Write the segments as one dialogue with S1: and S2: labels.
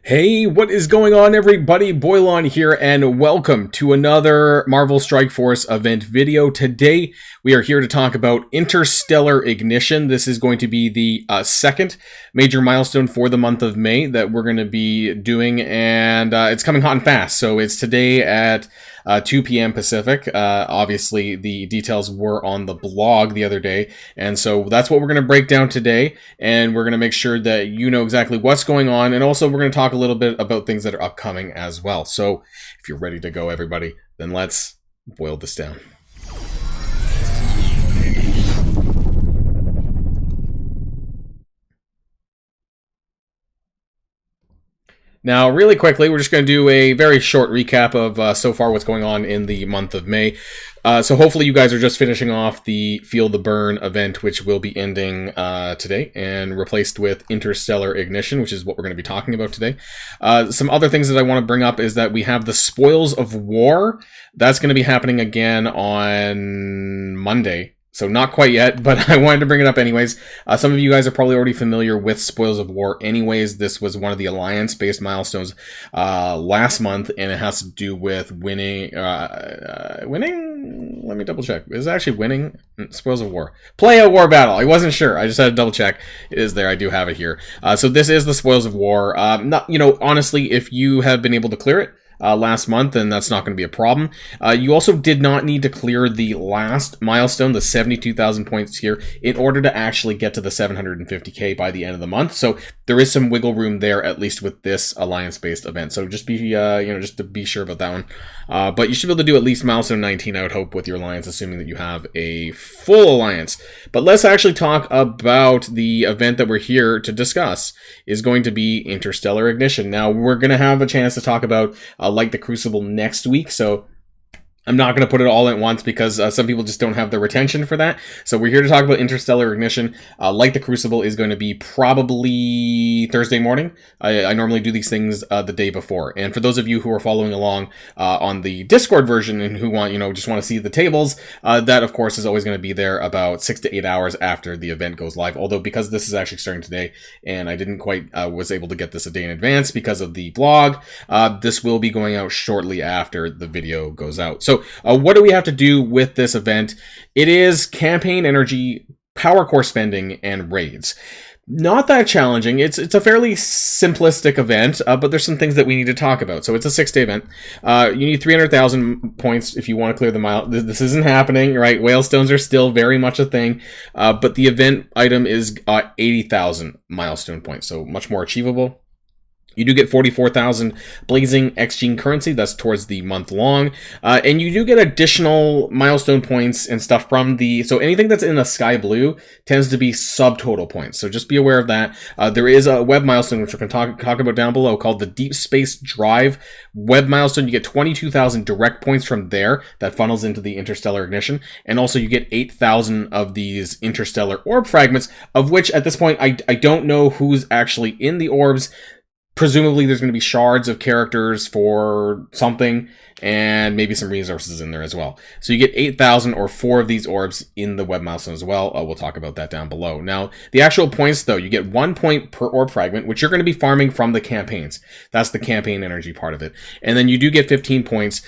S1: Hey, what is going on, everybody? Boilon here, and welcome to another Marvel Strike Force event video. Today, we are here to talk about Interstellar Ignition. This is going to be the second major milestone for the month of May that we're going to be doing, and it's coming hot and fast. So it's today at 2 p.m. Pacific. Obviously, the details were on the blog the other day, and so that's what we're going to break down today, and we're going to make sure that you know exactly what's going on, and also we're going to talk a little bit about things that are upcoming as well. So if you're ready to go, everybody, then let's boil this down. Now, really quickly, we're just going to do a very short recap of so far what's going on in the month of May. So hopefully you guys are just finishing off the Feel the Burn event, which will be ending today and replaced with Interstellar Ignition, which is what we're going to be talking about today. Some other things that I want to bring up is that we have the Spoils of War. That's going to be happening again on Monday. So not quite yet, but I wanted to bring it up anyways. Some of you guys are probably already familiar with Spoils of War anyways. This was one of the Alliance-based milestones last month, and it has to do with winning... winning? Let me double check. Is it actually winning? Spoils of War. Play a war battle. I wasn't sure. I just had to double check. It is there. I do have it here. So this is the Spoils of War. Honestly, if you have been able to clear it last month, and that's not going to be a problem. You also did not need to clear the last milestone, the 72,000 points here, in order to actually get to the 750k by the end of the month. So there is some wiggle room there, at least with this alliance-based event. So just be, just to be sure about that one. But you should be able to do at least milestone 19, I would hope, with your alliance, assuming that you have a full alliance. But let's actually talk about the event that we're here to discuss. Is going to be Interstellar Ignition. Now, we're going to have a chance to talk about like the Crucible next week, so I'm not going to put it all at once because some people just don't have the retention for that. So we're here to talk about Interstellar Ignition. Like the Crucible is going to be probably Thursday morning. I normally do these things the day before. And for those of you who are following along on the Discord version and who want, just want to see the tables, that of course is always going to be there about 6 to 8 hours after the event goes live. Although because this is actually starting today and I didn't quite was able to get this a day in advance because of the blog, this will be going out shortly after the video goes out. So what do we have to do with this event? It is campaign energy, power core spending, and raids. Not that challenging. It's a fairly simplistic event, but there's some things that we need to talk about. So it's a 6-day event. You need 300,000 points if you want to clear the mile. This isn't happening, right? Whale stones are still very much a thing, but the event item is 80,000 milestone points, so much more achievable. You do get 44,000 Blazing X-Gene currency. That's towards the month long. And you do get additional milestone points and stuff from so anything that's in the sky blue tends to be subtotal points. So just be aware of that. There is a web milestone, which we're going to talk about down below, called the Deep Space Drive web milestone. You get 22,000 direct points from there that funnels into the Interstellar Ignition. And also you get 8,000 of these interstellar orb fragments, of which at this point, I don't know who's actually in the orbs. Presumably there's going to be shards of characters for something and maybe some resources in there as well. So you get 8,000 or 4 of these orbs in the web milestone as well. We'll talk about that down below. Now, the actual points though, you get 1 point per orb fragment, which you're going to be farming from the campaigns. That's the campaign energy part of it. And then you do get 15 points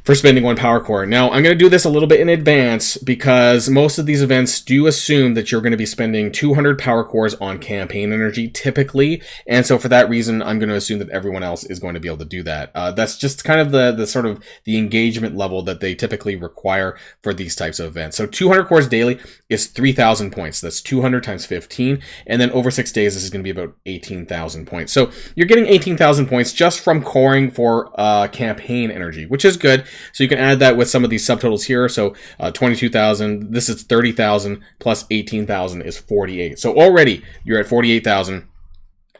S1: for spending 1 power core. Now, I'm going to do this a little bit in advance because most of these events do assume that you're going to be spending 200 power cores on campaign energy typically, and so for that reason, I'm going to assume that everyone else is going to be able to do that. That's just kind of the sort of the engagement level that they typically require for these types of events. So 200 cores daily is 3,000 points. That's 200 times 15, and then over 6 days, this is going to be about 18,000 points. So you're getting 18,000 points just from coring for campaign energy, which is good. So you can add that with some of these subtotals here. So 22,000, this is 30,000 plus 18,000 is 48. So already you're at 48,000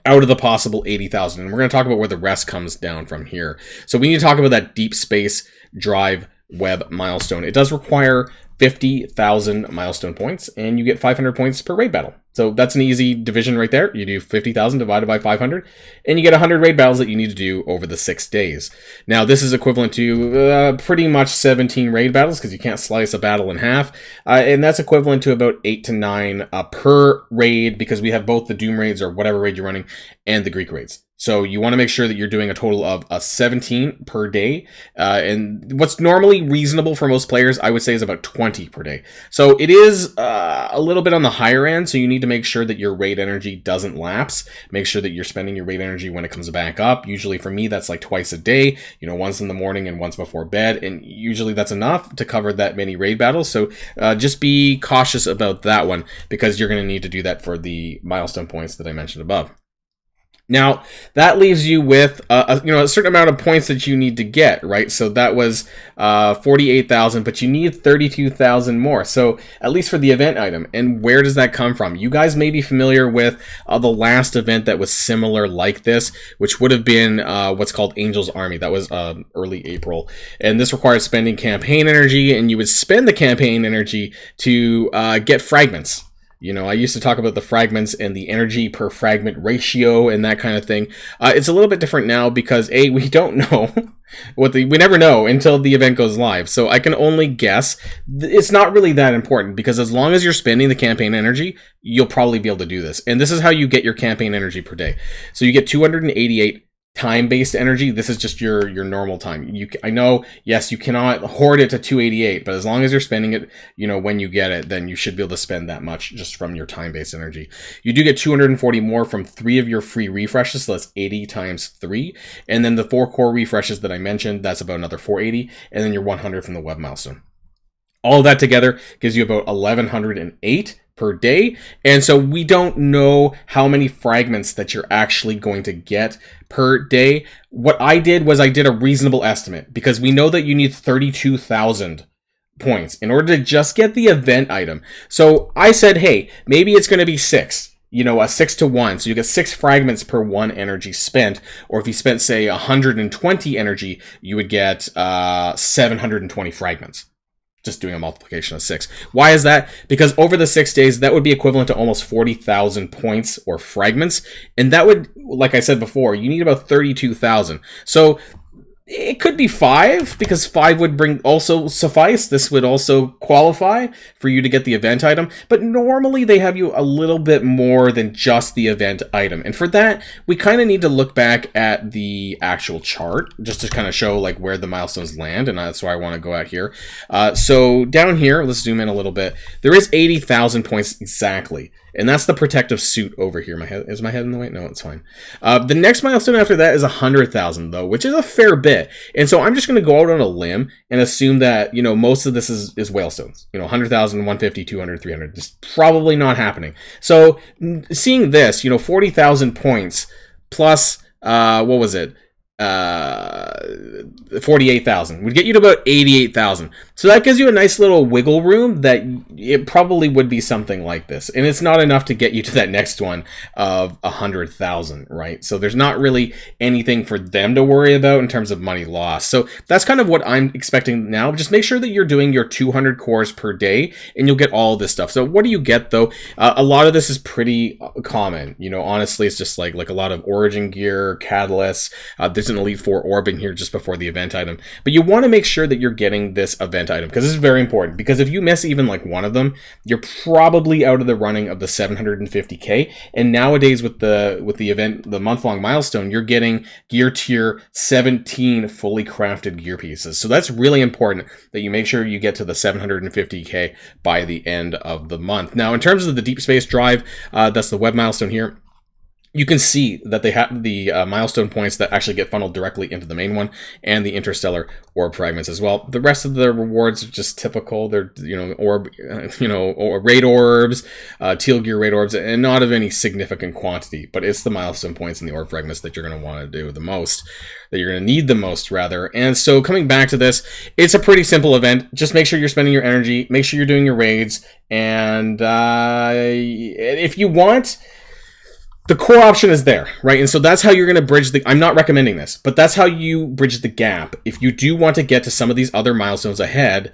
S1: out of the possible 80,000. And we're going to talk about where the rest comes down from here. So we need to talk about that Deep Space Drive web milestone. It does require 50,000 milestone points, and you get 500 points per raid battle. So that's an easy division right there. You do 50,000 divided by 500, and you get 100 raid battles that you need to do over the 6 days. Now, this is equivalent to pretty much 17 raid battles, because you can't slice a battle in half, and that's equivalent to about 8 to 9 per raid, because we have both the Doom raids, or whatever raid you're running, and the Greek raids. So you want to make sure that you're doing a total of 17 per day. And what's normally reasonable for most players, I would say, is about 20 per day. So it is a little bit on the higher end. So you need to make sure that your raid energy doesn't lapse. Make sure that you're spending your raid energy when it comes back up. Usually for me, that's like twice a day, once in the morning and once before bed. And usually that's enough to cover that many raid battles. So just be cautious about that one, because you're going to need to do that for the milestone points that I mentioned above. Now, that leaves you with a certain amount of points that you need to get, right? So that was 48,000, but you need 32,000 more. So at least for the event item. And where does that come from? You guys may be familiar with the last event that was similar like this, which would have been what's called Angel's Army. That was early April. And this required spending campaign energy, and you would spend the campaign energy to get fragments. I used to talk about the fragments and the energy per fragment ratio and that kind of thing. It's a little bit different now because we don't know we never know until the event goes live. So I can only guess. It's not really that important, because as long as you're spending the campaign energy, you'll probably be able to do this. And this is how you get your campaign energy per day. So you get 288 time-based energy. This is just your normal time. I know, yes, you cannot hoard it to 288, but as long as you're spending it, when you get it, then you should be able to spend that much just from your time-based energy. You do get 240 more from 3 of your free refreshes, so that's 80 times 3. And then the 4 core refreshes that I mentioned, that's about another 480, and then your 100 from the web milestone. All of that together gives you about 1,108 per day. And so we don't know how many fragments that you're actually going to get per day. What I did was I did a reasonable estimate, because we know that you need 32,000 points in order to just get the event item. So I said, hey, maybe it's going to be 6. A 6 to 1. So you get 6 fragments per 1 energy spent. Or if you spent, say, 120 energy, you would get 720 fragments. Just doing a multiplication of 6. Why is that? Because over the 6 days, that would be equivalent to almost 40,000 points or fragments. And that would, like I said before, you need about 32,000. So it could be 5, because 5 would also suffice. This would also qualify for you to get the event item. But normally they have you a little bit more than just the event item. And for that, we kind of need to look back at the actual chart just to kind of show like where the milestones land. And that's why I want to go out here. So down here, let's zoom in a little bit. There is 80,000 points exactly. And that's the protective suit over here. Is my head in the way? No, it's fine. The next milestone after that is 100,000 though, which is a fair bit. And so I'm just going to go out on a limb and assume that, most of this is whalestones. 100,000, 150, 200, 300. It's probably not happening. So seeing this, 40,000 points plus, what was it? 48,000 would get you to about 88,000. So that gives you a nice little wiggle room that it probably would be something like this. And it's not enough to get you to that next one of 100,000, right? So there's not really anything for them to worry about in terms of money loss. So that's kind of what I'm expecting now. Just make sure that you're doing your 200 cores per day and you'll get all this stuff. So what do you get though? A lot of this is pretty common. Honestly, it's just like a lot of origin gear, catalysts. There's an Elite 4 orb in here just before the event item. But you want to make sure that you're getting this event item, because this is very important. Because if you miss even like one of them, you're probably out of the running of the 750k. And nowadays with the event, the month-long milestone, you're getting gear tier 17 fully crafted gear pieces. So that's really important that you make sure you get to the 750k by the end of the month. Now, in terms of the deep space drive, that's the web milestone here. You can see that they have the milestone points that actually get funneled directly into the main one, and the interstellar orb fragments as well. The rest of the rewards are just typical. They're orb, or raid orbs, teal gear raid orbs, and not of any significant quantity. But it's the milestone points and the orb fragments that you're going to want to do the most, that you're going to need the most rather. And so coming back to this, it's a pretty simple event. Just make sure you're spending your energy, make sure you're doing your raids, and if you want, the core option is there, right? And so that's how you're going to bridge I'm not recommending this, but that's how you bridge the gap. If you do want to get to some of these other milestones ahead,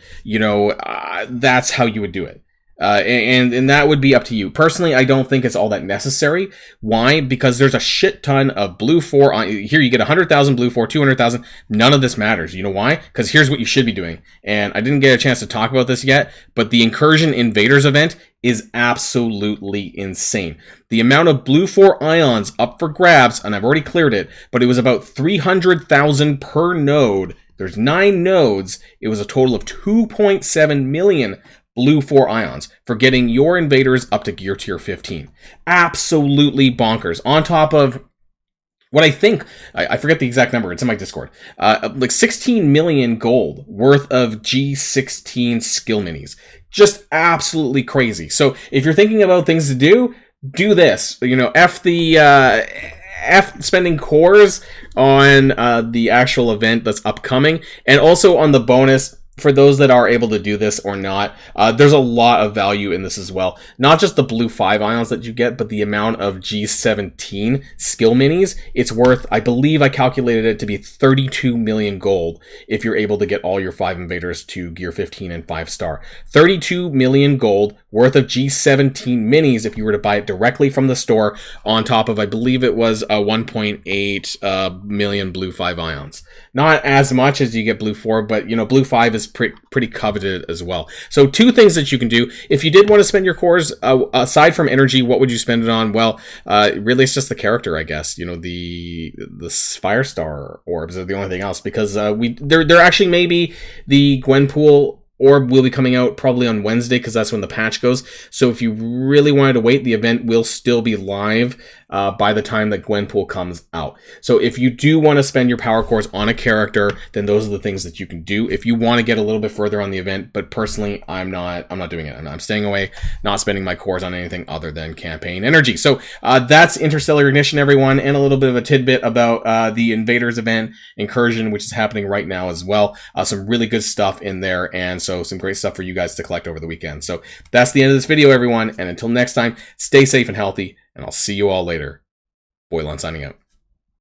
S1: that's how you would do it. And that would be up to you. Personally, I don't think it's all that necessary. Why? Because there's a shit ton of blue 4. Here you get 100,000 blue 4, 200,000. None of this matters. You know why? Because here's what you should be doing. And I didn't get a chance to talk about this yet, but the Incursion Invaders event is absolutely insane. The amount of blue 4 ions up for grabs, and I've already cleared it, but it was about 300,000 per node. There's 9 nodes. It was a total of 2.7 million blue 4 ions for getting your invaders up to gear tier 15. Absolutely bonkers. On top of what I think, I forget the exact number, it's in my Discord, like 16 million gold worth of G16 skill minis. Just absolutely crazy. So if you're thinking about things to do this. You know, F spending cores on the actual event that's upcoming, and also on the bonus for those that are able to do this or not. There's a lot of value in this as well. Not just the blue 5 ions that you get, but the amount of G17 skill minis. It's worth, I believe I calculated it to be 32 million gold if you're able to get all your 5 invaders to gear 15 and 5 star. 32 million gold worth of G17 minis if you were to buy it directly from the store, on top of, I believe it was 1.8 million blue 5 ions. Not as much as you get blue 4, but you know, blue 5 is pretty coveted as well. So 2 things that you can do if you did want to spend your cores aside from energy. What would you spend it on? Well, really it's just the character, I guess. You know, the Firestar orbs are the only thing else, because there actually may be the Gwenpool orb will be coming out probably on Wednesday, because that's when the patch goes. So if you really wanted to wait, the event will still be live by the time that Gwenpool comes out. So if you do want to spend your power cores on a character, then those are the things that you can do if you want to get a little bit further on the event. But personally, I'm not doing it, and I'm staying away, not spending my cores on anything other than campaign energy. So that's Interstellar Ignition, everyone, and a little bit of a tidbit about the Invaders event Incursion, which is happening right now as well. Some really good stuff in there, and so some great stuff for you guys to collect over the weekend. So that's the end of this video, everyone, and until next time, stay safe and healthy, and I'll see you all later. Boilon signing out.